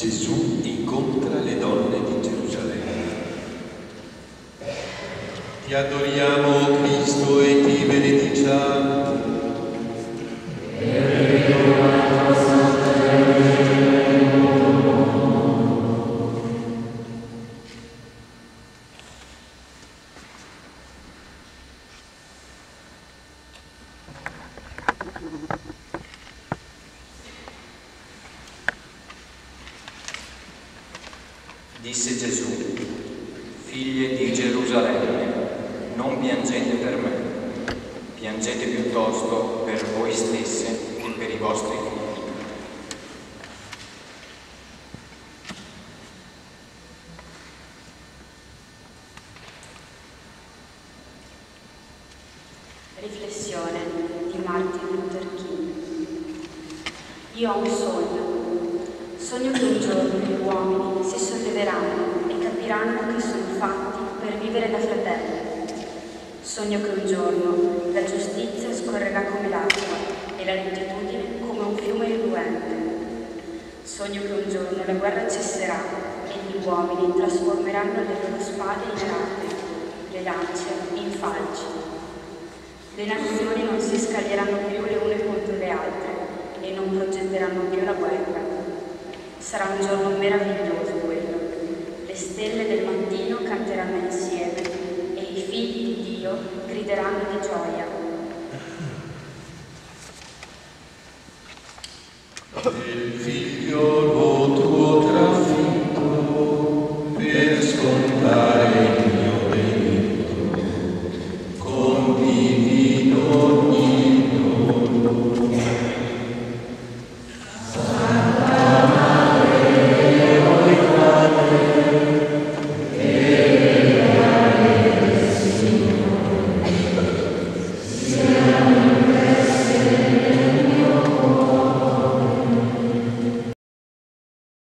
Gesù incontra le donne di Gerusalemme. Ti adoriamo, Cristo, e ti benediciamo. Disse Gesù: figlie di Gerusalemme, non piangete per me, piangete piuttosto per voi stesse e per i vostri figli. Riflessione di Martin Luther King. Io ho un sogno. Sogno che un giorno gli uomini si solleveranno e capiranno che sono fatti per vivere da fratelli. Sogno che un giorno la giustizia scorrerà come l'acqua e la rettitudine come un fiume riluente. Sogno che un giorno la guerra cesserà e gli uomini trasformeranno le loro spade in arate, le lance in falci. Le nazioni non si scaglieranno più le une contro le altre e non progetteranno più la guerra. Sarà un giorno meraviglioso quello. Le stelle del mattino canteranno insieme e i figli di Dio grideranno di gioia. Il figlio